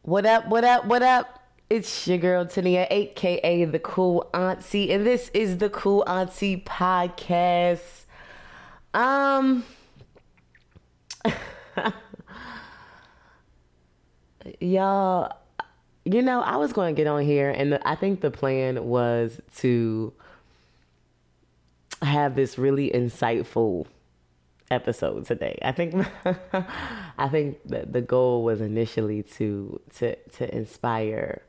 What up, what up, what up? It's your girl Tania, aka the Cool Auntie, and this is the Cool Auntie podcast. Um y'all, I was going to get on here and I think the plan was to have this really insightful episode today. I think that the goal was initially to inspire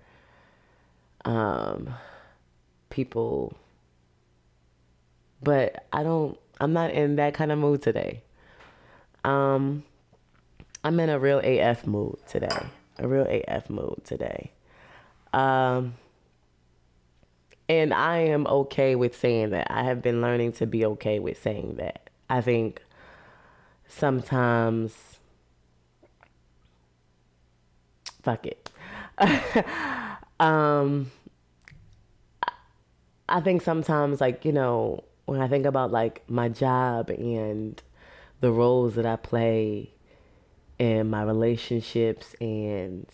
um people, but I'm not in that kind of mood today. Um I'm in a real AF mood today. A real AF mood today. Um and I am okay with saying that. I have been learning to be okay with saying that. I think sometimes fuck it. um I think sometimes, like, when I think about like my job and the roles that I play in my relationships and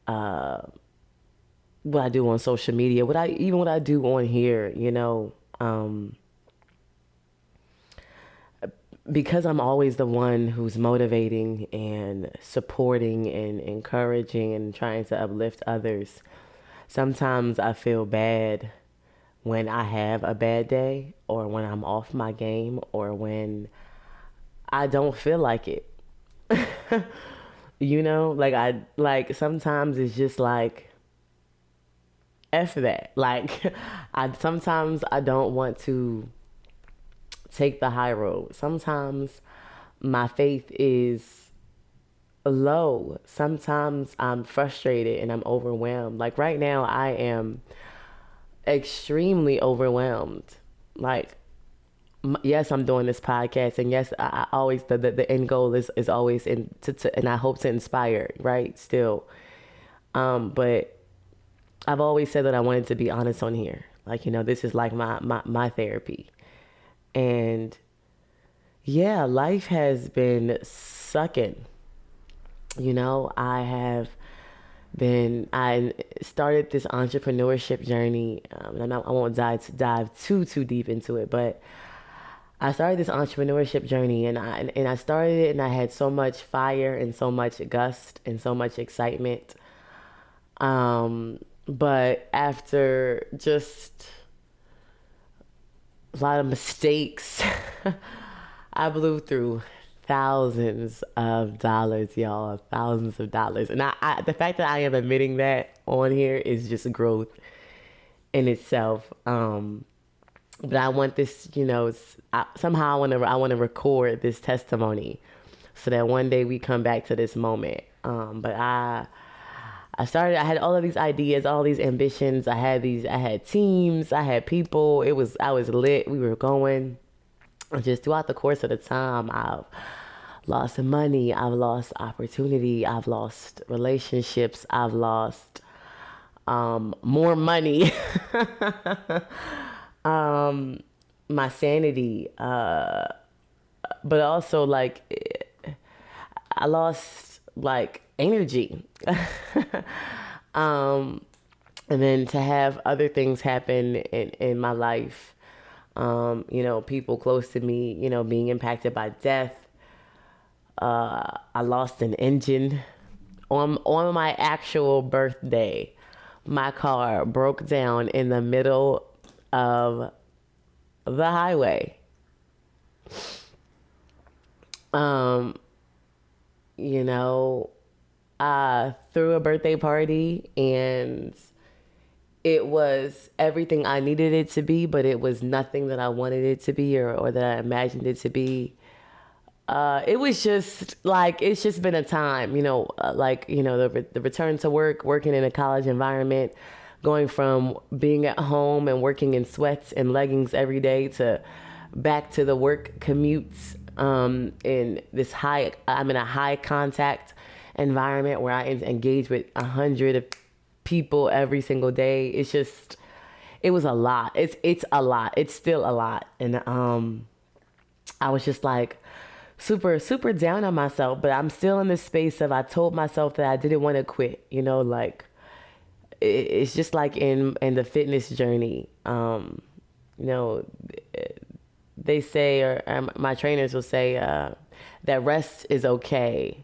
uh what I do on social media, what I do on here, because I'm always the one who's motivating and supporting and encouraging and trying to uplift others. Sometimes I feel bad when I have a bad day or when I'm off my game or when I don't feel like it. Like sometimes it's just like F that. Like I don't want to take the high road. Sometimes my faith is low. Sometimes I'm frustrated and I'm overwhelmed. Like right now I am extremely overwhelmed. Like, yes, I'm doing this podcast, and yes, I always the end goal is always and I hope to inspire, right? Still, but I've always said that I wanted to be honest on here. Like, this is like my therapy, and yeah, life has been sucking. I started this entrepreneurship journey, and I won't dive too deep into it, but I started this entrepreneurship journey, and I started it, and I had so much fire and so much gust and so much excitement. But after just a lot of mistakes, I blew through thousands of dollars, y'all, thousands of dollars. And the fact that I am admitting that on here is just growth in itself. But I want this, somehow I want to record this testimony so that one day we come back to this moment. But I had all of these ideas, all these ambitions. I had teams, I had people. I was lit. We were going. Just throughout the course of the time, I've lost money, I've lost opportunity, I've lost relationships, I've lost more money, my sanity, but also like I lost like energy. And then to have other things happen in my life, people close to me, being impacted by death. I lost an engine on my actual birthday. My car broke down in the middle of the highway. Um, I threw a birthday party and it was everything I needed it to be, but it was nothing that I wanted it to be or that I imagined it to be. It was just like, it's just been a time, the return to work, working in a college environment, going from being at home and working in sweats and leggings every day to back to the work commutes, I'm in a high contact environment where I engage with 100 people every single day. It was a lot. It's a lot. It's still a lot. And I was just like super down on myself, but I'm still in this space of I told myself that I didn't want to quit, like it's just like in the fitness journey. You know, they say, or my trainers will say, that rest is okay,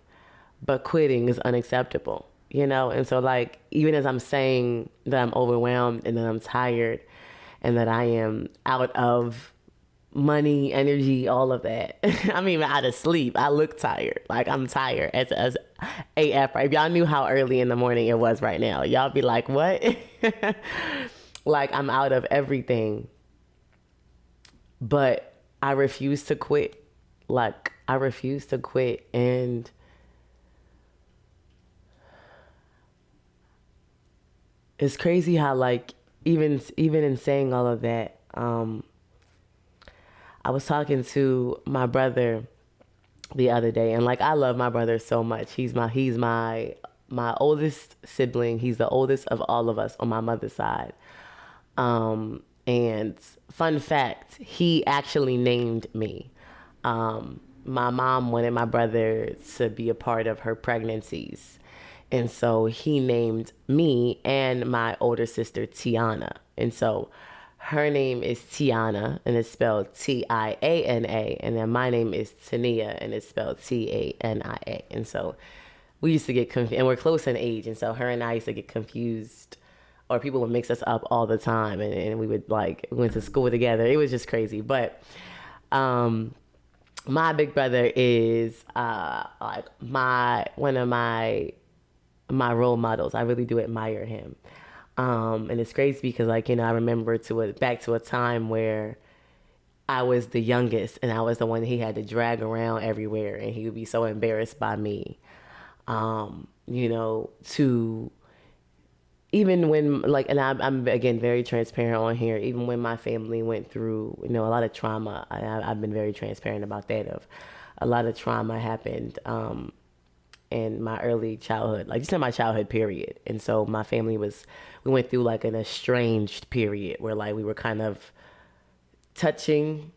but quitting is unacceptable. And so like even as I'm saying that I'm overwhelmed and that I'm tired and that I am out of money, energy, all of that. I'm even out of sleep. I look tired. Like I'm tired as AF. Right? If y'all knew how early in the morning it was right now, y'all be like, what? Like I'm out of everything. But I refuse to quit. Like I refuse to quit. And it's crazy how like even in saying all of that, I was talking to my brother the other day, and like I love my brother so much. He's my oldest sibling. He's the oldest of all of us on my mother's side. And fun fact, he actually named me. My mom wanted my brother to be a part of her pregnancies. And so he named me and my older sister Tiana. And so her name is Tiana and it's spelled Tiana. And then my name is Tania and it's spelled Tania. And so we used to get confused, and we're close in age. And so her and I used to get confused, or people would mix us up all the time. And we would like, we went to school together. It was just crazy. But my big brother is like one of my role models. I really do admire him. And it's crazy because like, I remember back to a time where I was the youngest and I was the one he had to drag around everywhere and he would be so embarrassed by me. To even when like, and I'm again very transparent on here, even when my family went through, a lot of trauma, I've been very transparent about that. Of a lot of trauma happened, in my early childhood, like just in my childhood period. And so we went through like an estranged period where like we were kind of touching,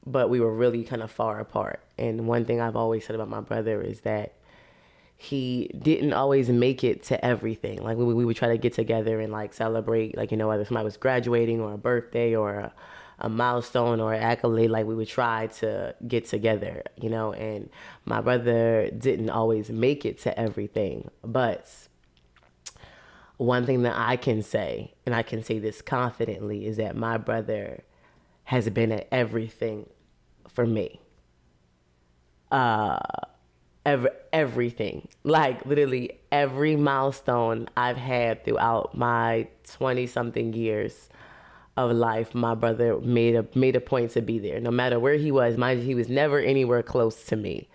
but we were really kind of far apart. And one thing I've always said about my brother is that he didn't always make it to everything. Like we would try to get together and like celebrate, like, whether somebody was graduating or a birthday or a milestone or an accolade, like we would try to get together, and my brother didn't always make it to everything. But one thing that I can say, and I can say this confidently, is that my brother has been at everything for me. Everything, like literally every milestone I've had throughout my 20 something years of life, my brother made a point to be there no matter where he was. Mind you, he was never anywhere close to me,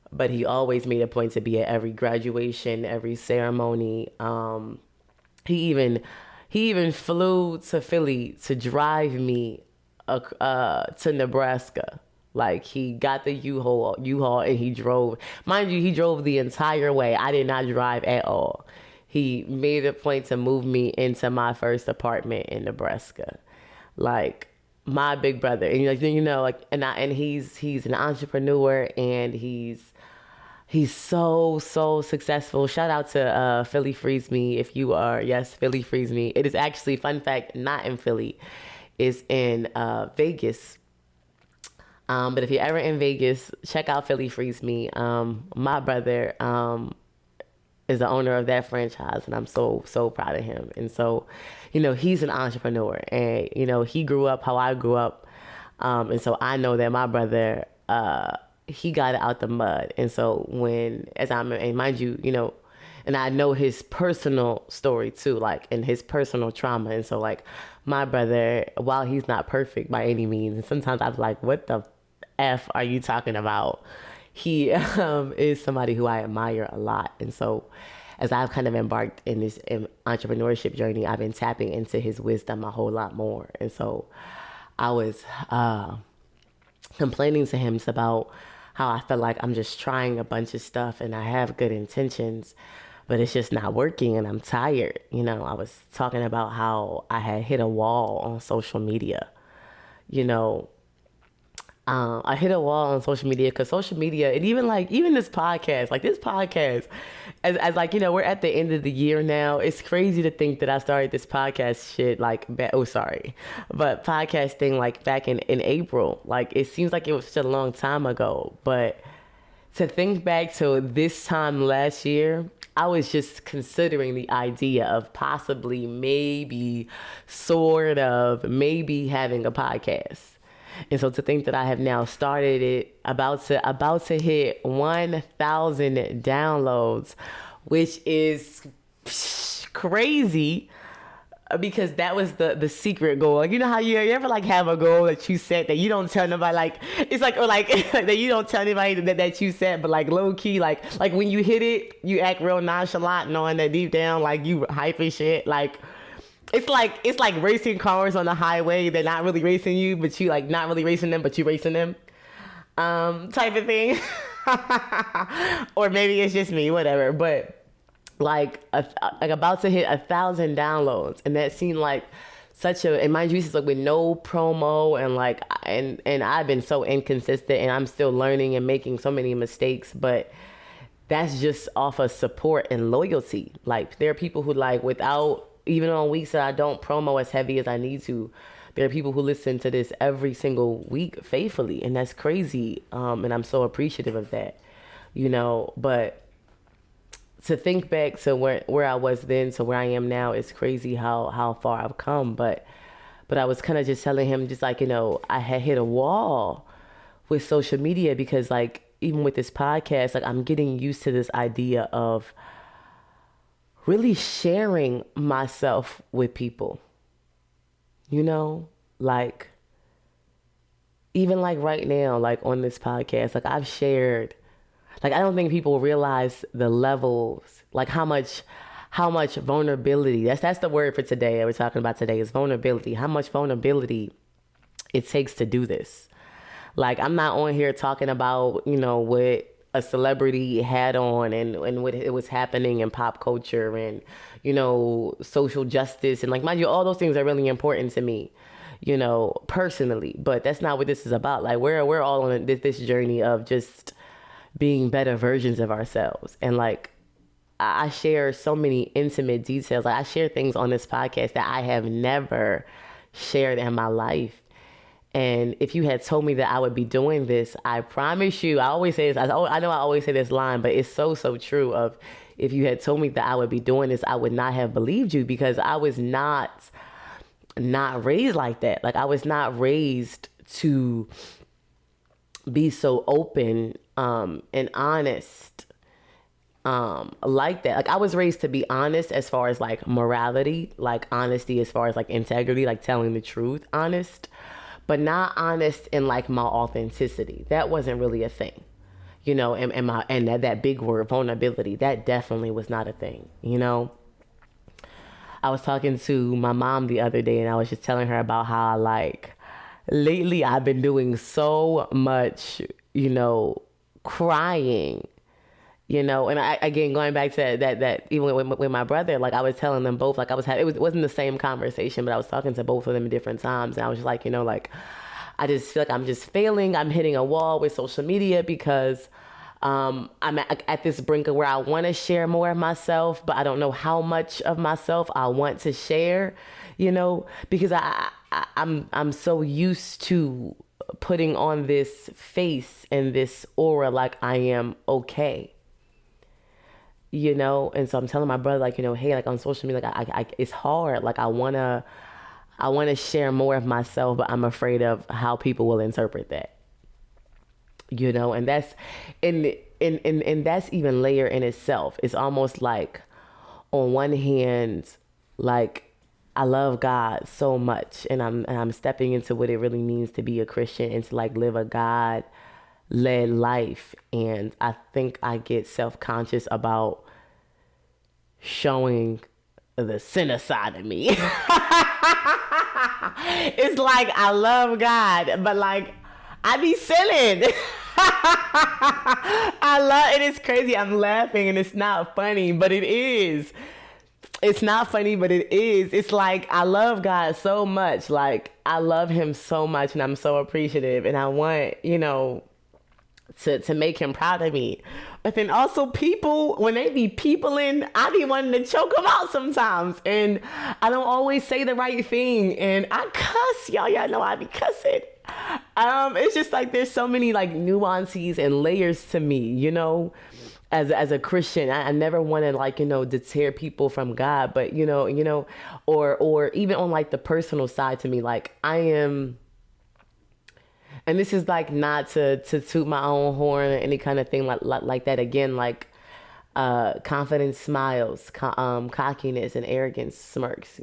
but he always made a point to be at every graduation, every ceremony. He even flew to Philly to drive me to Nebraska. Like he got the U-Haul and he drove. Mind you, he drove the entire way. I did not drive at all. He made a point to move me into my first apartment in Nebraska. Like my big brother, and and he's an entrepreneur and he's so successful. Shout out to Philly Frees Me. If you are, yes, Philly Frees Me. It is actually, fun fact, not in Philly. It's in Vegas. But if you're ever in Vegas, check out Philly Frees Me. My brother is the owner of that franchise, and I'm so proud of him. And so, he's an entrepreneur, and he grew up how I grew up, and so I know that my brother he got it out the mud. And so and mind you, and I know his personal story too, like, and his personal trauma. And so like my brother, while he's not perfect by any means, and sometimes I'm like, what the F are you talking about? He is somebody who I admire a lot. And so as I've kind of embarked in this entrepreneurship journey, I've been tapping into his wisdom a whole lot more. And so I was complaining to him about how I feel like I'm just trying a bunch of stuff and I have good intentions, but it's just not working and I'm tired. I was talking about how I had hit a wall on social media. I hit a wall on social media because social media, and even this podcast, as like, we're at the end of the year now. It's crazy to think that I started this podcast shit but podcasting like back in April. Like, it seems like it was such a long time ago, but to think back to this time last year, I was just considering the idea of possibly, maybe, sort of, maybe having a podcast. And so to think that I have now started it, about to hit 1,000 downloads, which is crazy, because that was the secret goal. Like, you know how you ever like have a goal that you set that you don't tell nobody, like, it's like, or like that you don't tell anybody that you set, but like low key, like when you hit it, you act real nonchalant, knowing that deep down, like, you hyping shit. Like, it's like racing cars on the highway. They're not really racing you, but you like not really racing them, but you racing them, type of thing. Or maybe it's just me, whatever. But like about to hit 1,000 downloads, and that seemed like such a, and mind you, this is like with no promo, and like, and I've been so inconsistent, and I'm still learning and making so many mistakes, but that's just off of support and loyalty. Like, there are people who, like, without, even on weeks that I don't promo as heavy as I need to, there are people who listen to this every single week faithfully, and that's crazy. And I'm so appreciative of that, but to think back to where I was then to where I am now, it's crazy how far I've come. But I was kind of just telling him, just like, I had hit a wall with social media, because like, even with this podcast, like, I'm getting used to this idea of really sharing myself with people, like, even like right now, like on this podcast, like, I've shared, like, I don't think people realize the levels, like how much vulnerability, that's the word for today that we're talking about today, is vulnerability. How much vulnerability it takes to do this. Like, I'm not on here talking about, what a celebrity had on, and what it was happening in pop culture, and, social justice, and like, mind you, all those things are really important to me, personally, but that's not what this is about. Like, we're all on this journey of just being better versions of ourselves. And like, I share so many intimate details. Like, I share things on this podcast that I have never shared in my life. And if you had told me that I would be doing this, I promise you, I always say this, I know I always say this line, but it's so true, of, if you had told me that I would be doing this, I would not have believed you, because I was not raised like that. Like, I was not raised to be so open, and honest, like that. Like, I was raised to be honest as far as like morality, like honesty as far as like integrity, like telling the truth, honest, but not honest in like my authenticity. That wasn't really a thing, and that big word, vulnerability, that definitely was not a thing. I was talking to my mom the other day, and I was just telling her about how, like, lately I've been doing so much, crying, and I, again, going back to that even with my brother, like, I was telling them both, like, it wasn't the same conversation, but I was talking to both of them at different times, and I was just like, like, I just feel like I'm just failing. I'm hitting a wall with social media, because I'm at this brink of where I want to share more of myself, but I don't know how much of myself I want to share, because I'm so used to putting on this face and this aura, like I am okay, and so I'm telling my brother, like, hey, like, on social media, like, I it's hard, like, I want to share more of myself, but I'm afraid of how people will interpret that, and that's, and that's even layer in itself. It's almost like, on one hand, like, I love God so much, and I'm stepping into what it really means to be a Christian and to like live a God-led life. And I think I get self-conscious about showing the sinner side of me. It's like, I love God, but like, I be sinning. I love it. It's crazy. I'm laughing and it's not funny, but it is. It's not funny, but it is. It's like I love God so much. Like I love him so much and I'm so appreciative and I want, to make him proud of me. But then also people, when they be peopling, I be wanting to choke them out sometimes. And I don't always say the right thing. And I cuss, y'all. Y'all know I be cussing. It's just like there's so many like nuances and layers to me, as a Christian. I never want to like, deter people from God, but or even on like the personal side to me, like I am, and this is like not to toot my own horn or any kind of thing like that. Again, like confidence smiles, cockiness and arrogance smirks,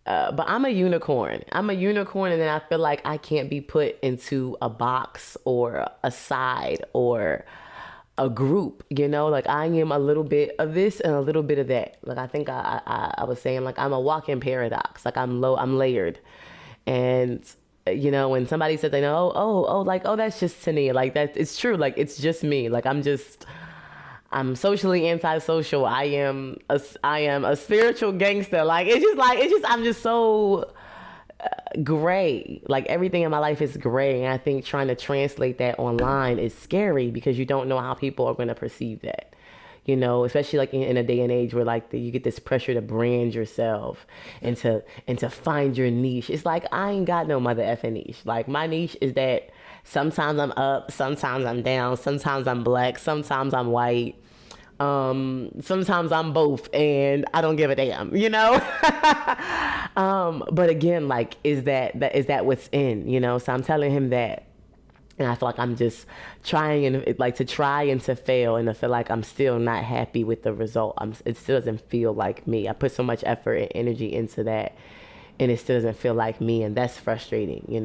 but I'm a unicorn. I'm a unicorn, and then I feel like I can't be put into a box or a side or a group, like I am a little bit of this and a little bit of that. Like I think I was saying, like I'm a walking paradox. Like I'm layered, and when somebody says they know, like, that's just Tania, like that, it's true. Like it's just me. Like I'm socially antisocial. I am a spiritual gangster. Like I'm just so gray. Like everything in my life is gray, and I think trying to translate that online is scary because you don't know how people are going to perceive that. Especially like in a day and age where like you get this pressure to brand yourself and to find your niche. It's like I ain't got no mother effing niche. Like my niche is that sometimes I'm up, sometimes I'm down, sometimes I'm black, sometimes I'm white. Sometimes I'm both, and I don't give a damn, but again, like, is that what's in, So I'm telling him that, and I feel like I'm just trying and to fail, and I feel like I'm still not happy with the result. It still doesn't feel like me. I put so much effort and energy into that, and it still doesn't feel like me, and that's frustrating, and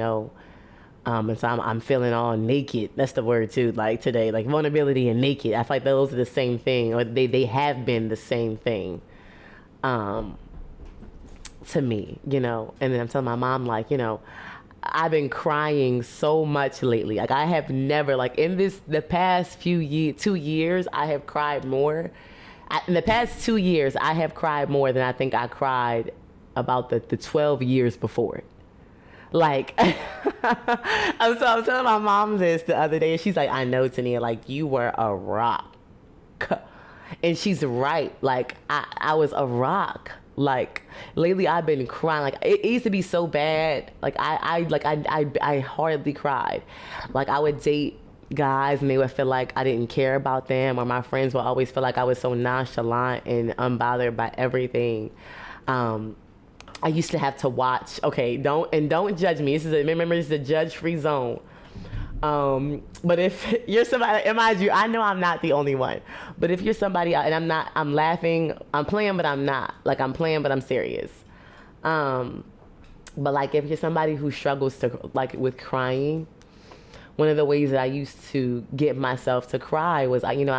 so I'm feeling all naked. That's the word too. Like today, like vulnerability and naked. I feel like those are the same thing, or they have been the same thing, to me, And then I'm telling my mom, like, I've been crying so much lately. Like I have never, like in the past 2 years, I have cried more. In the past 2 years, I have cried more than I think I cried about the 12 years before. Like, I'm telling my mom this the other day, and she's like, I know, Tania, like, you were a rock. And she's right. Like, I was a rock. Like, lately I've been crying. Like, it used to be so bad. Like, I hardly cried. Like, I would date guys, and they would feel like I didn't care about them, or my friends would always feel like I was so nonchalant and unbothered by everything. I used to have to watch. Okay, don't judge me. Remember, this is a judge-free zone. But if you're somebody, mind you, I know I'm not the only one. But if you're somebody, and I'm laughing, I'm playing, but I'm not. Like I'm playing, but I'm serious. But like if you're somebody who struggles with crying, one of the ways that I used to get myself to cry was, I'm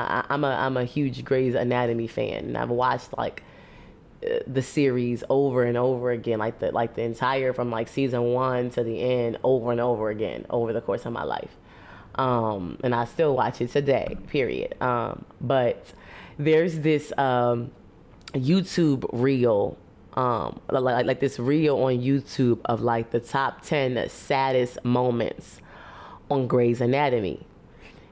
a huge Grey's Anatomy fan, and I've watched like the series over and over again, like the entire, from like season 1 to the end, over and over again over the course of my life, and I still watch it today, period. But there's this YouTube reel, like this reel on YouTube of like the top 10 saddest moments on Grey's Anatomy.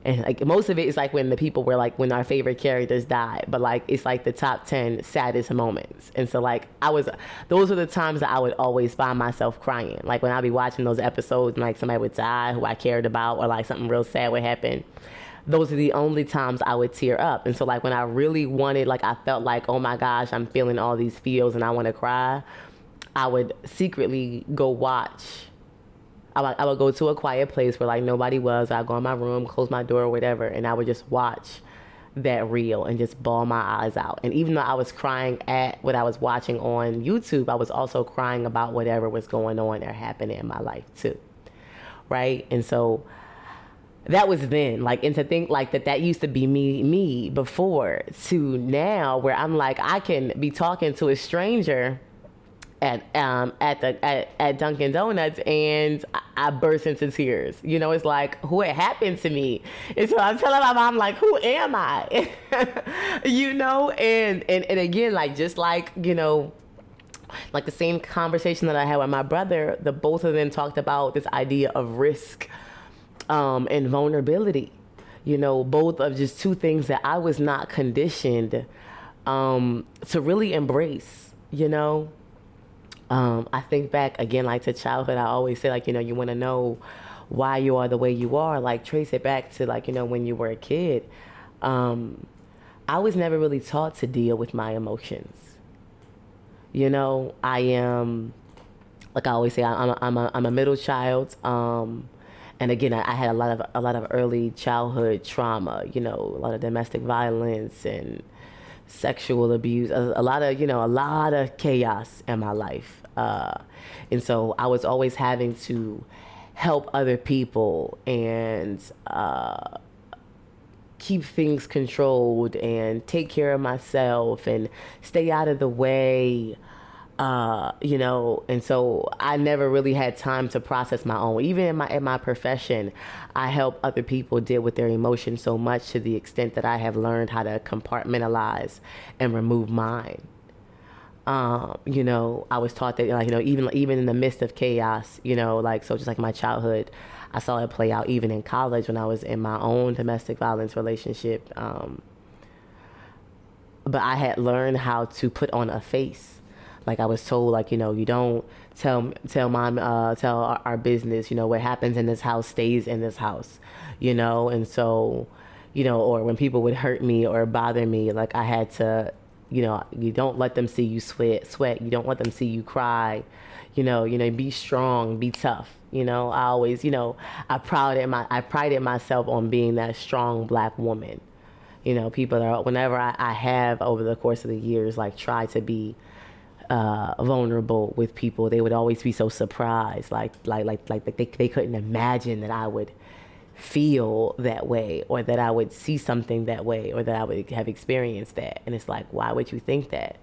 And like most of it is like when the people were like when our favorite characters died, but like it's like the top 10 saddest moments. And so like those are the times that I would always find myself crying. Like when I'd be watching those episodes and like somebody would die who I cared about, or like something real sad would happen. Those are the only times I would tear up. And so like when I really wanted, like I felt like, oh my gosh, I'm feeling all these feels and I want to cry, I would secretly go watch. I would go to a quiet place where like nobody was. I'd go in my room, close my door or whatever, and I would just watch that reel and just bawl my eyes out. And even though I was crying at what I was watching on YouTube, I was also crying about whatever was going on or happening in my life too. Right? And so that was then, like, and to think like that used to be me before, to now where I'm like, I can be talking to a stranger at Dunkin' Donuts, and I burst into tears. You know, it's like what happened to me. And so I'm telling my mom, like, who am I? You know, and again, like, just like, you know, like the same conversation that I had with my brother, the both of them talked about this idea of risk, and vulnerability. You know, both of just two things that I was not conditioned, to really embrace. You know, I think back again, like to childhood. I always say, like, you know, you want to know why you are the way you are. Like, trace it back to, like, you know, when you were a kid. Um, I was never really taught to deal with my emotions. You know, I am, like I always say, I'm a middle child. And again, I had a lot of early childhood trauma. You know, a lot of domestic violence and sexual abuse. A lot of, you know, a lot of chaos in my life. And so I was always having to help other people and keep things controlled and take care of myself and stay out of the way. You know, and so I never really had time to process my own. Even in my profession, I help other people deal with their emotions so much to the extent that I have learned how to compartmentalize and remove mine. You know, I was taught that, like, you know, even in the midst of chaos, you know, like, so just like my childhood, I saw it play out even in college when I was in my own domestic violence relationship. But I had learned how to put on a face. Like, I was told, like, you know, you don't tell our business. You know, what happens in this house stays in this house. You know, and so, you know, or when people would hurt me or bother me, like, I had to, you know, you don't let them see you sweat. You don't let them see you cry. You know, be strong, be tough. You know, I always, you know, I prided myself on being that strong black woman. You know, people are, whenever I have over the course of the years, like, try to be vulnerable with people, they would always be so surprised, like they couldn't imagine that I would feel that way, or that I would see something that way, or that I would have experienced that. And it's like, why would you think that?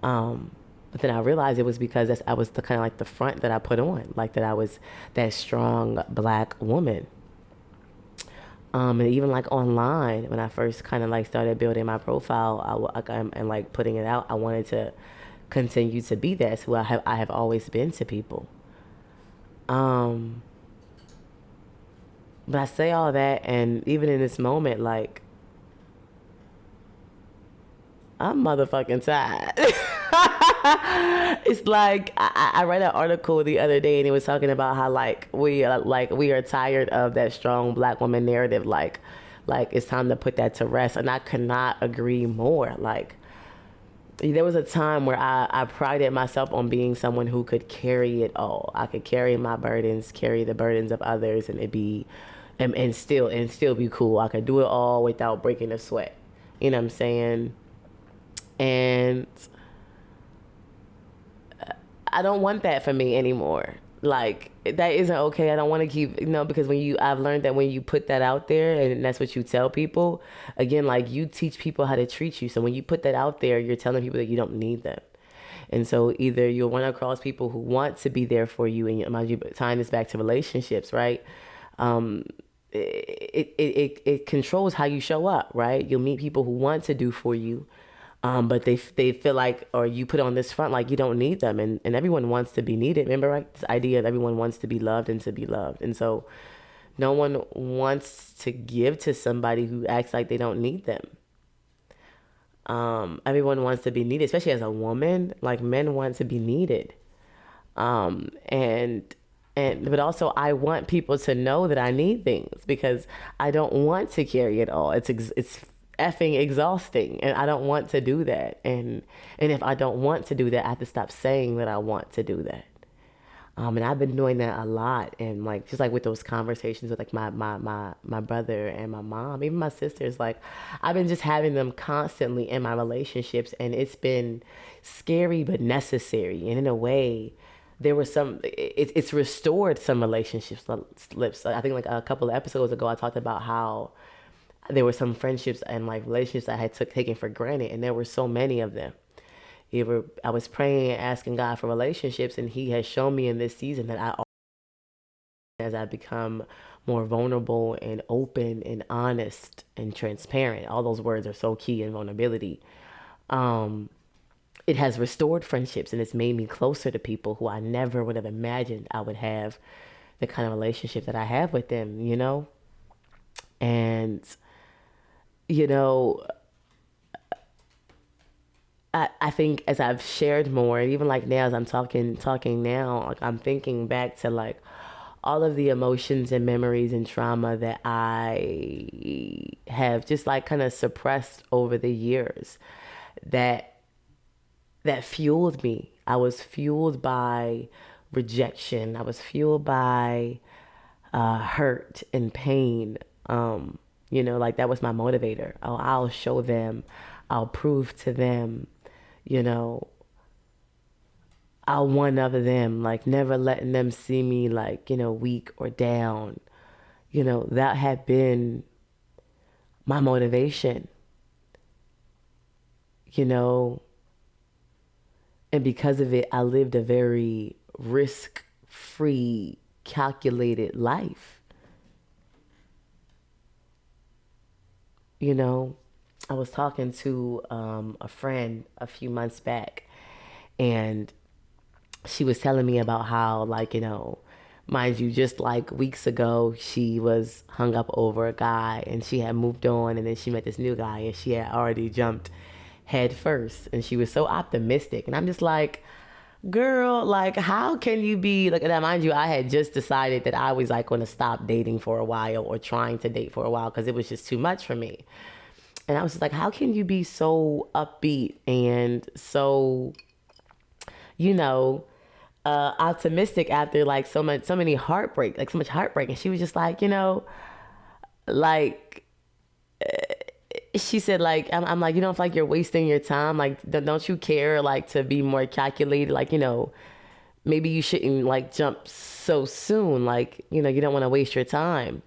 But then I realized it was because I was the kind of like the front that I put on, like that I was that strong black woman. And even like online, when I first kind of like started building my profile, and like putting it out, I wanted to continue to be that. So I have always been to people. Um, but I say all that, and even in this moment, like, I'm motherfucking tired. It's like I read an article the other day, and it was talking about how, like, we are tired of that strong black woman narrative. Like it's time to put that to rest, and I could not agree more. Like, there was a time where I prided myself on being someone who could carry it all. I could carry my burdens, carry the burdens of others, and it be and still be cool. I could do it all without breaking a sweat. You know what I'm saying? And I don't want that for me anymore. Like, that isn't okay. I don't want to keep, you know, because I've learned that when you put that out there and that's what you tell people, again, like, you teach people how to treat you. So when you put that out there, you're telling people that you don't need them. And so either you'll run across people who want to be there for you, and mind you, tying this back to relationships, right? Um, it controls how you show up, right? You'll meet people who want to do for you, but they feel like, or you put on this front like you don't need them, and everyone wants to be needed. Remember, right? This idea of everyone wants to be loved and to be loved, and so no one wants to give to somebody who acts like they don't need them. Everyone wants to be needed, especially as a woman. Like, men want to be needed, and but also I want people to know that I need things, because I don't want to carry it all. It's effing exhausting, and I don't want to do that. And if I don't want to do that, I have to stop saying that I want to do that. And I've been doing that a lot, and like, just like with those conversations with like my brother and my mom, even my sisters, like, I've been just having them constantly in my relationships, and it's been scary but necessary. And in a way, there were it's restored some relationships slips. I think like a couple of episodes ago, I talked about how there were some friendships and like relationships I had taken for granted, and there were so many of them. Either I was praying and asking God for relationships, and He has shown me in this season that as I become more vulnerable and open and honest and transparent, all those words are so key in vulnerability. Um, it has restored friendships and it's made me closer to people who I never would have imagined I would have the kind of relationship that I have with them, And, you know, I think as I've shared more, and even like now as I'm talking now, like I'm thinking back to like all of the emotions and memories and trauma that I have just like kind of suppressed over the years that fueled me. I was fueled by rejection. I was fueled by hurt and pain. Like that was my motivator. Oh, I'll show them. I'll prove to them. You know, I'll one up them. Like never letting them see me like weak or down. That had been my motivation. You know, and because of it, I lived a very risk-free, calculated life. You know, I was talking to a friend a few months back, and she was telling me about how, like, mind you, just like weeks ago, she was hung up over a guy and she had moved on, and then she met this new guy and she had already jumped head first. And she was so optimistic. And I'm just like, girl, like, how can you be like that? Mind you, I had just decided that I was like going to stop dating for a while or trying to date for a while because it was just too much for me. And I was just like, how can you be so upbeat and so, you know, optimistic after like so many heartbreak, like so much heartbreak? And she was just like, like she said, like, I'm like, you don't feel like you're wasting your time? Like, don't you care, like, to be more calculated? Like, maybe you shouldn't, like, jump so soon. Like, you don't want to waste your time,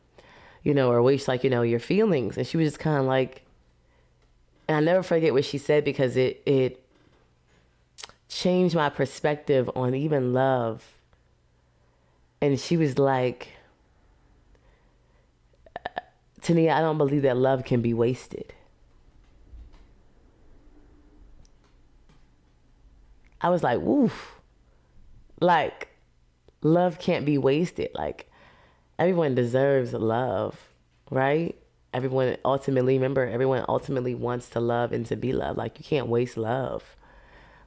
or waste, like, your feelings. And she was just kind of like, and I never forget what she said because it changed my perspective on even love. And she was like, Tania, I don't believe that love can be wasted. I was like, woof. Like, love can't be wasted. Like, everyone deserves love, right? Everyone ultimately wants to love and to be loved. Like, you can't waste love.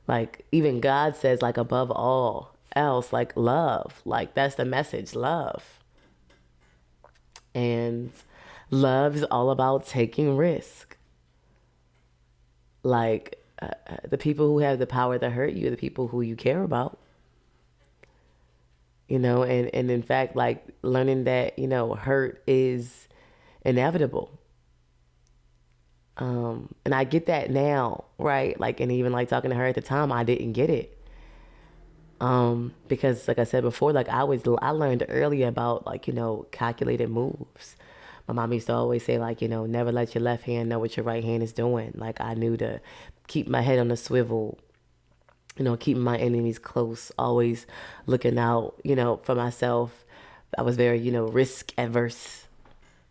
Like, even God says, like, above all else, like, love. Like, that's the message, love. And love is all about taking risk. Like, the people who have the power to hurt you are the people who you care about. And in fact, like, learning that, hurt is inevitable. And I get that now, right? Like, and even like talking to her at the time, I didn't get it. Because like I said before, like I learned early about like, calculated moves. My mom used to always say like, never let your left hand know what your right hand is doing. Like I knew to keep my head on the swivel, keeping my enemies close, always looking out, for myself. I was very, risk adverse.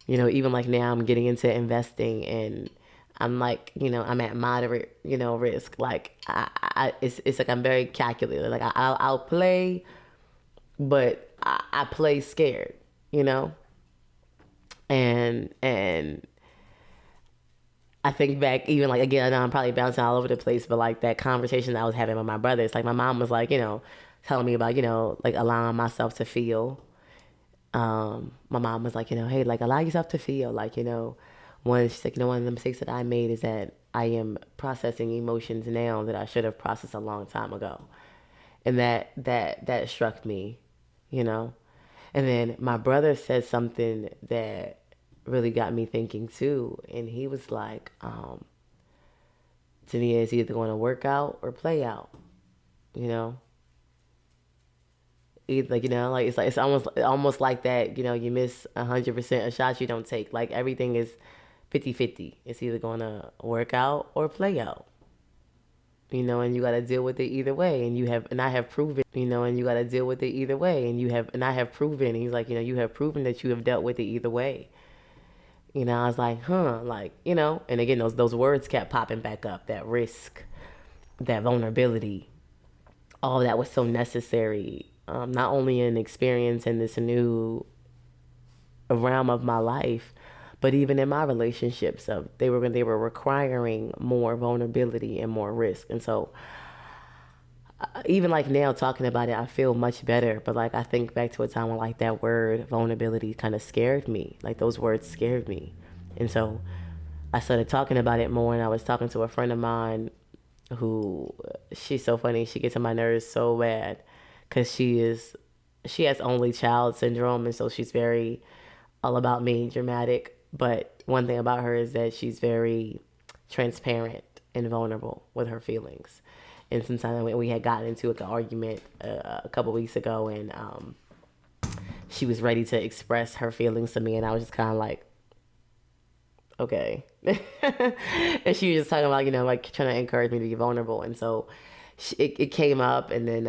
Even like now I'm getting into investing and I'm like, I'm at moderate, risk. Like it's like I'm very calculated. Like I'll play, but I play scared, you know. And I think back even like again, I know I'm probably bouncing all over the place, but like that conversation that I was having with my brother, it's like my mom was like, telling me about, like allowing myself to feel. My mom was like, hey, like allow yourself to feel. Like, one she's like, one of the mistakes that I made is that I am processing emotions now that I should have processed a long time ago. And that struck me, you know. And then my brother said something that really got me thinking too. And he was like, Tania is either going to work out or play out, you know. Either, like, like it's almost like that, you miss 100% of shots you don't take. Like everything is 50-50. It's either going to work out or play out. and you got to deal with it either way. And I have proven, and you got to deal with it either way. And I have proven, and he's like, you have proven that you have dealt with it either way. I was like, huh, like, and again, those words kept popping back up, that risk, that vulnerability, all that was so necessary. Not only in experience in this new realm of my life, but even in my relationships, they were requiring more vulnerability and more risk. And so even like now talking about it, I feel much better. But like I think back to a time when like that word vulnerability kind of scared me. Like those words scared me. And so I started talking about it more. And I was talking to a friend of mine who, she's so funny. She gets on my nerves so bad because she has only child syndrome. And so she's very all about me, dramatic. But one thing about her is that she's very transparent and vulnerable with her feelings. And sometimes we had gotten into an argument a couple weeks ago, and she was ready to express her feelings to me, and I was just kind of like, okay. And she was just talking about, like trying to encourage me to be vulnerable. And so it came up, and then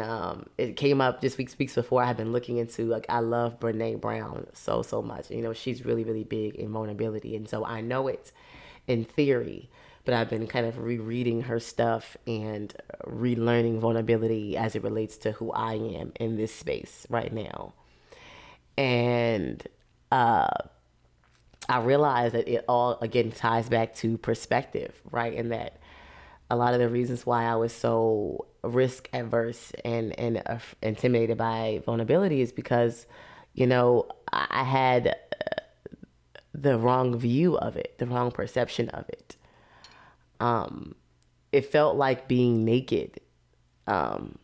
it came up just weeks before. I had been looking into, like, I love Brene Brown so much. She's really, really big in vulnerability. And so I know it in theory, but I've been kind of rereading her stuff and relearning vulnerability as it relates to who I am in this space right now. And I realize that it all, again, ties back to perspective, right? And that a lot of the reasons why I was so risk adverse and intimidated by vulnerability is because, I had the wrong view of it, the wrong perception of it. It felt like being naked. Um,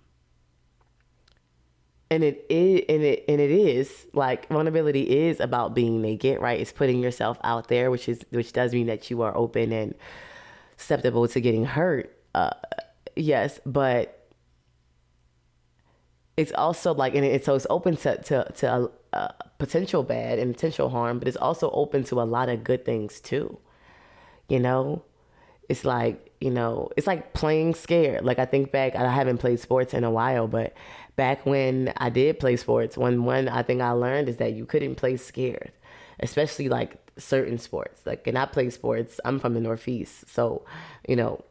and it is like vulnerability is about being naked, right? It's putting yourself out there, which does mean that you are open and susceptible to getting hurt. Yes, but it's also like, so it's open to potential bad and potential harm, but it's also open to a lot of good things too. You know, it's like playing scared. Like I think back, I haven't played sports in a while, but back when I did play sports, one I think I learned is that you couldn't play scared, especially like certain sports. Like, and I play sports. I'm from the Northeast, so you know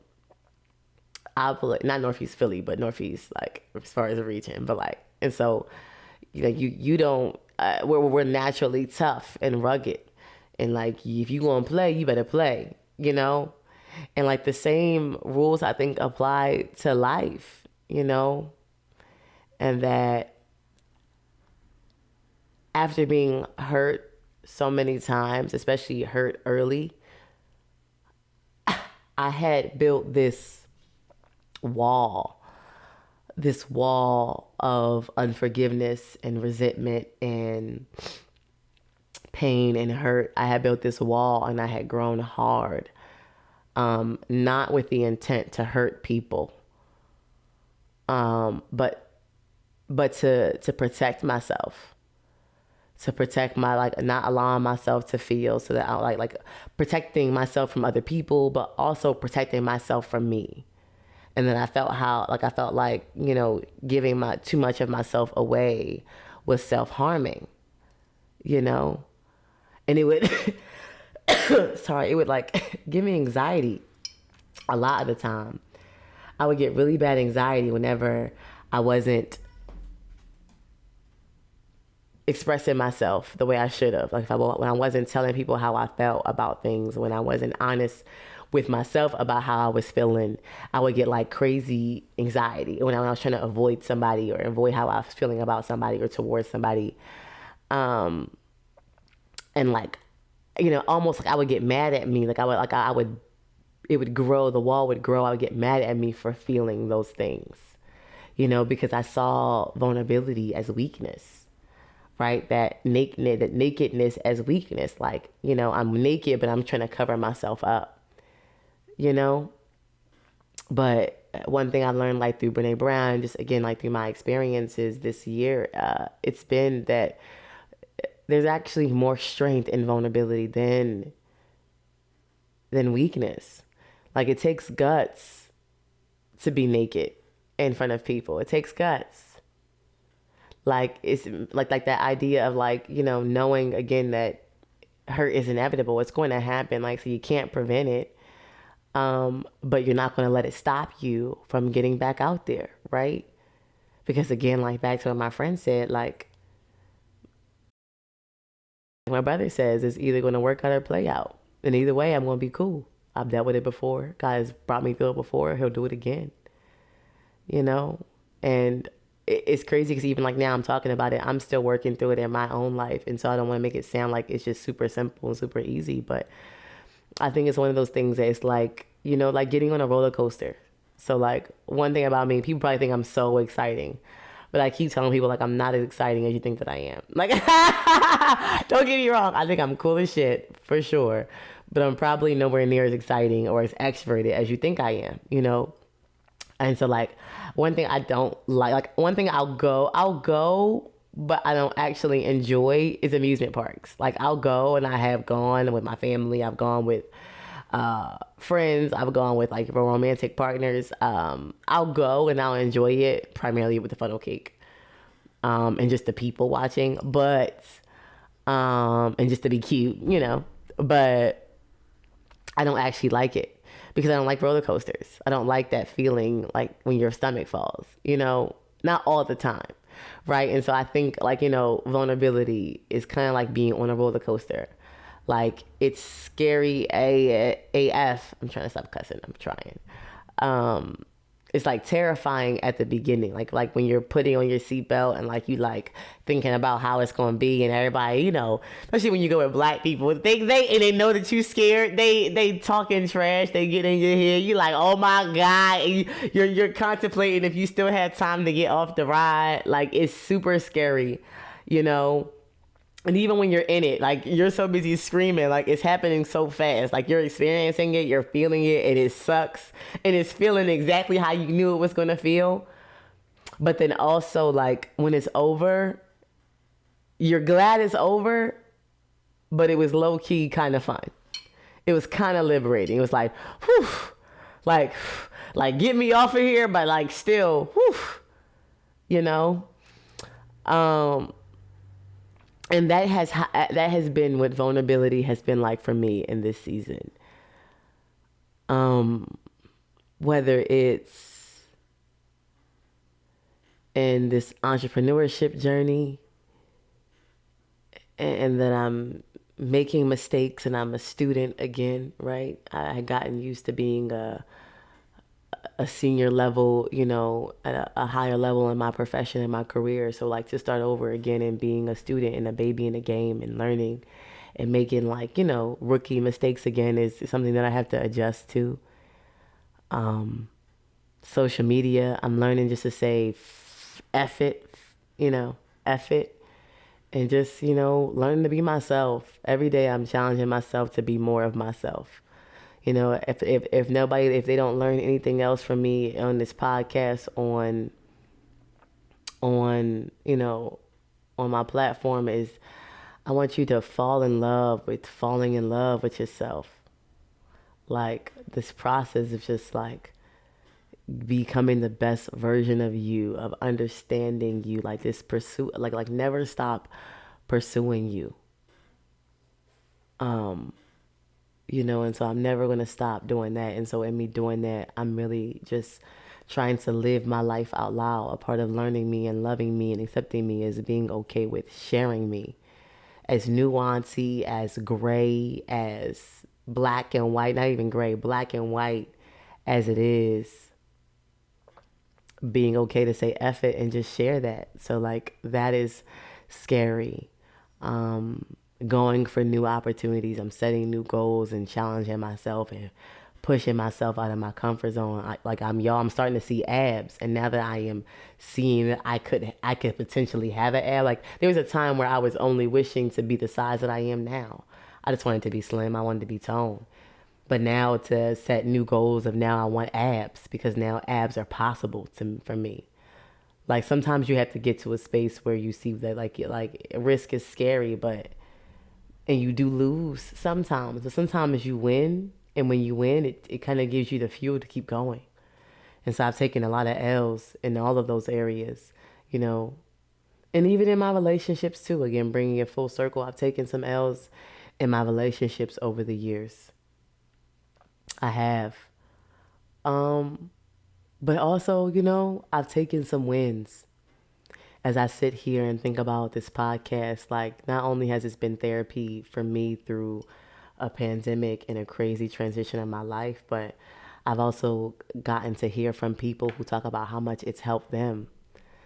I play not Northeast Philly, but Northeast, like as far as a region. But like, and so you don't. We're naturally tough and rugged, and like if you gonna play, you better play. And like the same rules I think apply to life. And that after being hurt so many times, especially hurt early, I had built wall, this wall of unforgiveness and resentment and pain and hurt. I had built this wall and I had grown hard, not with the intent to hurt people, but to protect myself, to protect my, like, not allowing myself to feel, so that I like protecting myself from other people, but also protecting myself from me. And then I felt like giving too much of myself away was self-harming, you know? And it would, sorry, it would like give me anxiety a lot of the time. I would get really bad anxiety whenever I wasn't expressing myself the way I should have. Like when I wasn't telling people how I felt about things, when I wasn't honest with myself about how I was feeling, I would get like crazy anxiety when I was trying to avoid somebody or avoid how I was feeling about somebody or towards somebody. And like, almost like I would get mad at me. It would grow, the wall would grow. I would get mad at me for feeling those things, because I saw vulnerability as weakness. Right? That nakedness as weakness. Like, I'm naked, but I'm trying to cover myself up, But one thing I learned, like through Brene Brown, just again, like through my experiences this year, it's been that there's actually more strength in vulnerability than weakness. Like it takes guts to be naked in front of people. It takes guts. Like it's like that idea of like, knowing again that hurt is inevitable. It's going to happen. Like, so you can't prevent it. But you're not going to let it stop you from getting back out there, right? Because again, like back to what my friend said, like my brother says, it's either going to work out or play out. And either way, I'm going to be cool. I've dealt with it before. God has brought me through it before. He'll do it again, you know? And it's crazy because even like now I'm talking about it, I'm still working through it in my own life. And so I don't want to make it sound like it's just super simple and super easy. But I think it's one of those things that it's like, like getting on a roller coaster. So like one thing about me, people probably think I'm so exciting. But I keep telling people like I'm not as exciting as you think that I am. Like, don't get me wrong. I think I'm cool as shit for sure. But I'm probably nowhere near as exciting or as extroverted as you think I am. And so like one thing I don't like one thing I'll go, but I don't actually enjoy is amusement parks. Like I'll go and I have gone with my family. I've gone with friends. I've gone with like romantic partners. I'll go and I'll enjoy it primarily with the funnel cake, and just the people watching, but, and just to be cute. But I don't actually like it because I don't like roller coasters. I don't like that feeling like when your stomach falls, not all the time. Right. And so I think like, vulnerability is kind of like being on a roller coaster. Like it's scary AF. I'm trying to stop cussing. I'm trying. It's like terrifying at the beginning. Like when you're putting on your seatbelt and like you like thinking about how it's going to be, and everybody, especially when you go with black people, they know that you're scared. They talking trash. They get in your head. You like, oh my God. And you're contemplating if you still had time to get off the ride. Like it's super scary. And even when you're in it, like you're so busy screaming, like it's happening so fast. Like you're experiencing it, you're feeling it, and it sucks. And it's feeling exactly how you knew it was going to feel. But then also like when it's over, you're glad it's over, but it was low key kind of fun. It was kind of liberating. It was like, whew, like get me off of here, but like still, whew. And that has been what vulnerability has been like for me in this season. Whether it's in this entrepreneurship journey and that I'm making mistakes and I'm a student again, right? I had gotten used to being a senior level, at a higher level in my profession and my career. So like to start over again and being a student and a baby in the game and learning and making like, rookie mistakes again is something that I have to adjust to. Social media, I'm learning just to say F it, F it. And just, learning to be myself. Every day I'm challenging myself to be more of myself. If they don't learn anything else from me on this podcast on my platform, is I want you to falling in love with yourself. Like this process of just like becoming the best version of you, of understanding you, like this pursuit, like never stop pursuing you. And so I'm never going to stop doing that. And so in me doing that, I'm really just trying to live my life out loud. A part of learning me and loving me and accepting me is being okay with sharing me. As nuancey, as gray, as black and white, not even gray, black and white as it is, being okay to say F it and just share that. So like that is scary. Going for new opportunities. I'm setting new goals and challenging myself and pushing myself out of my comfort zone. I'm starting to see abs, and now that I am seeing that I could potentially have an ab. Like there was a time where I was only wishing to be the size that I am now. I just wanted to be slim. I wanted to be toned. But now to set new goals of now I want abs, because now abs are possible for me. Like sometimes you have to get to a space where you see that like risk is scary, and you do lose sometimes. But sometimes you win, and when you win, it kind of gives you the fuel to keep going. And so I've taken a lot of L's in all of those areas, you know, and even in my relationships too. Again, bringing it full circle, I've taken some L's in my relationships over the years. I have. Um, but also, I've taken some wins as I sit here and think about this podcast. Like, not only has this been therapy for me through a pandemic and a crazy transition in my life, but I've also gotten to hear from people who talk about how much it's helped them.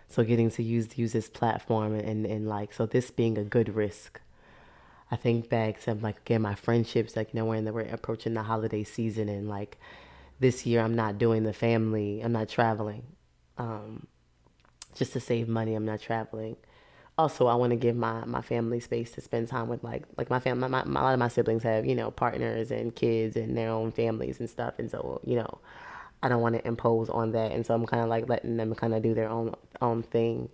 So getting to use this platform and like, so this being a good risk. I think back to, like, again, my friendships, like, we're approaching the holiday season, and like this year I'm not doing the family, I'm not traveling. Um, just to save money, I'm not traveling. Also, I want to give my family space to spend time with, like my family. A lot of my siblings have, partners and kids and their own families and stuff, and so, I don't want to impose on that, and so I'm kind of like letting them kind of do their own thing.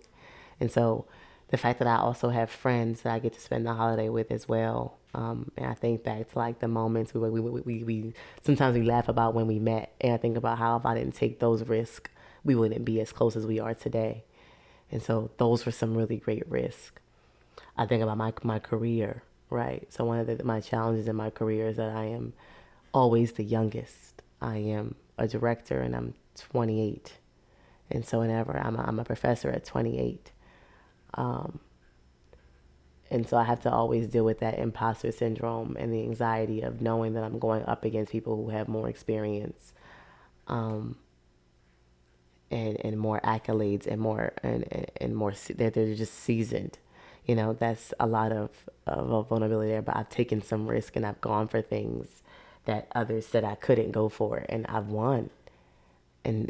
And so the fact that I also have friends that I get to spend the holiday with as well. And I think back to like the moments we sometimes we laugh about when we met, and I think about how if I didn't take those risks, we wouldn't be as close as we are today. And so those were some really great risks. I think about my career, right? So one of my challenges in my career is that I am always the youngest. I am a director and I'm 28. And so whenever I'm a professor at 28. Um, and so I have to always deal with that imposter syndrome and the anxiety of knowing that I'm going up against people who have more experience, um, and more accolades and more they're just seasoned. That's a lot of a vulnerability there, but I've taken some risk and I've gone for things that others said I couldn't go for, and I've won. And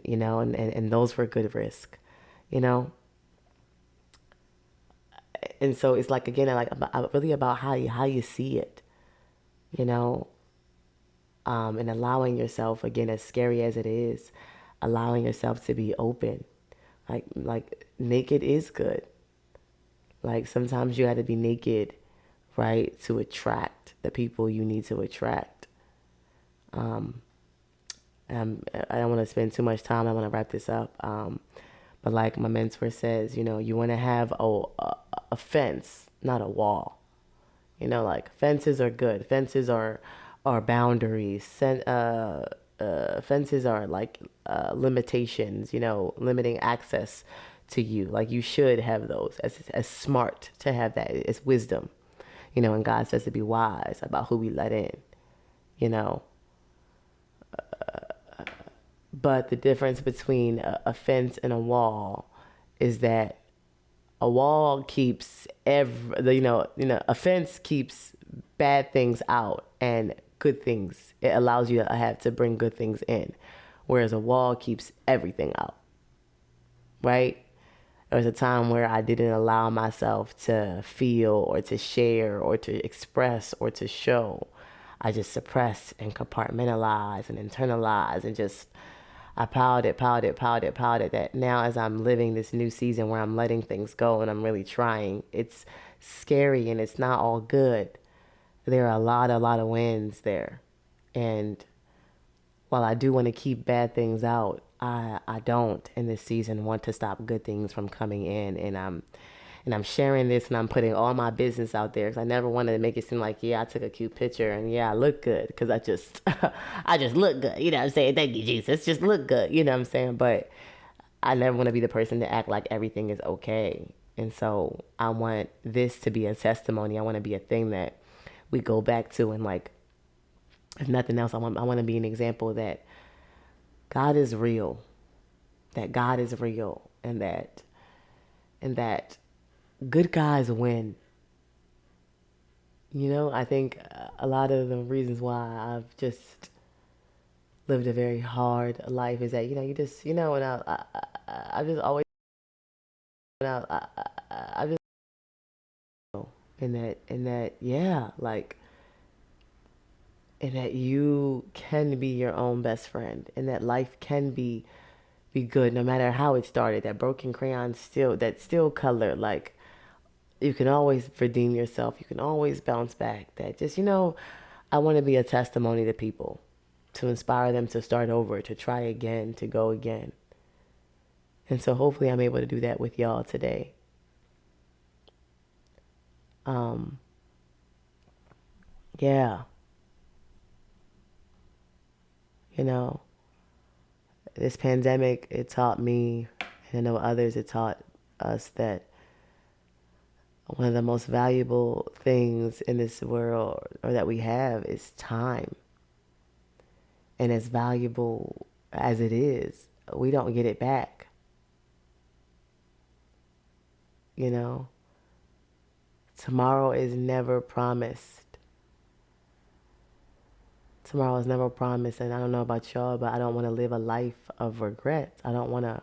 those were good risk, you know. And so it's like, again, like really about how you see it, you know, and allowing yourself, again, as scary as it is, allowing yourself to be open. Like naked is good. Like sometimes you got to be naked, right, to attract the people you need to attract. Um, I don't want to spend too much time. I want to wrap this up. But like my mentor says, you want to have a fence, not a wall. Like fences are good. Fences are boundaries. Fences are like limitations. Limiting access to you. Like you should have those. As smart to have that. It's wisdom. And God says to be wise about who we let in. You know, but the difference between a fence and a wall is that a wall keeps a fence keeps bad things out and good things. It allows you to have to bring good things in, whereas a wall keeps everything out, right? There was a time where I didn't allow myself to feel or to share or to express or to show. I just suppressed and compartmentalized and internalized and just I piled it. That now, as I'm living this new season where I'm letting things go and I'm really trying, it's scary and it's not all good. There are a lot of wins there. And while I do want to keep bad things out, I don't in this season want to stop good things from coming in. And I'm sharing this and I'm putting all my business out there because I never wanted to make it seem like, yeah, I took a cute picture and yeah, I look good because I just I just look good. You know what I'm saying? Thank you, Jesus. Just look good. You know what I'm saying? But I never want to be the person to act like everything is okay. And so I want this to be a testimony. I want to be a thing that we go back to, and like, if nothing else, I want to be an example that God is real, that God is real, and that good guys win. I think a lot of the reasons why I've just lived a very hard life is that, you just, and I just always, I just, and that, yeah, like, and that you can be your own best friend, and that life can be good no matter how it started. That broken crayon still color, like, you can always redeem yourself. You can always bounce back. That just, I want to be a testimony to people to inspire them to start over, to try again, to go again. And so hopefully I'm able to do that with y'all today. Um, yeah, you know, this pandemic, it taught me, and I know others, it taught us that one of the most valuable things in this world, or that we have, is time. And as valuable as it is, we don't get it back. You know, tomorrow is never promised. Tomorrow is never promised. And I don't know about y'all, but I don't want to live a life of regrets. I don't want to.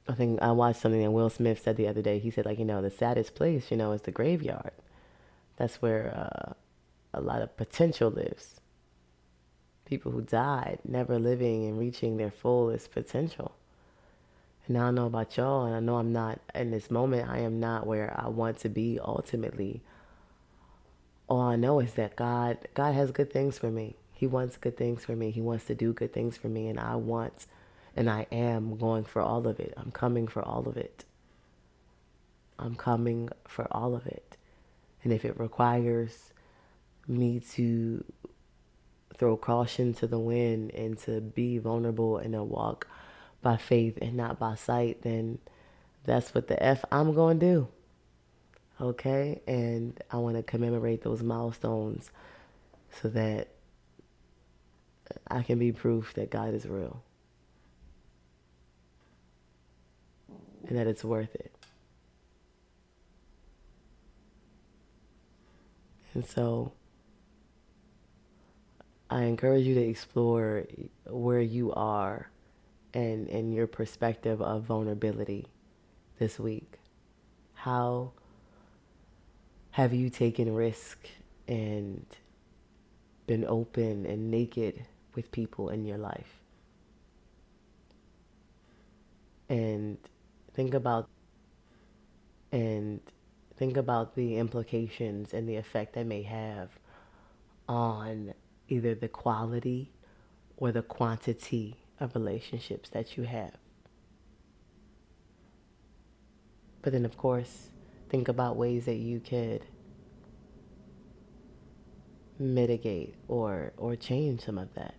I think I watched something that Will Smith said the other day. He said, like, the saddest place, is the graveyard. That's where a lot of potential lives. People who died, never living and reaching their fullest potential. And I don't know about y'all, and I know I'm not, in this moment, I am not where I want to be ultimately. All I know is that God has good things for me. He wants good things for me. He wants to do good things for me, and I am going for all of it. I'm coming for all of it. I'm coming for all of it. And if it requires me to throw caution to the wind and to be vulnerable and to walk by faith and not by sight, then that's what the F I'm going to do. Okay? And I want to commemorate those milestones so that I can be proof that God is real and that it's worth it. And so I encourage you to explore where you are and your perspective of vulnerability this week. How have you taken risk and been open and naked with people in your life? And think about the implications and the effect that may have on either the quality or the quantity of relationships that you have. But then, of course, think about ways that you could mitigate or change some of that.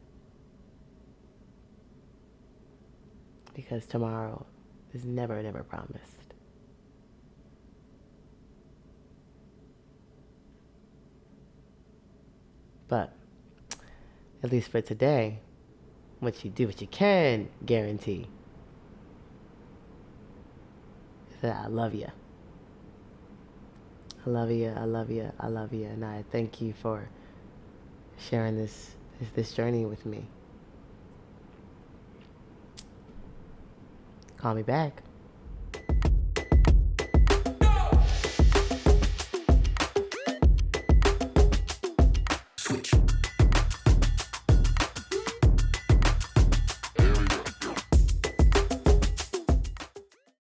Because tomorrow is never, never promised. But at least for today, what you can guarantee is that I love you. I love you, I love you, I love you. And I thank you for sharing this journey with me. Call me back.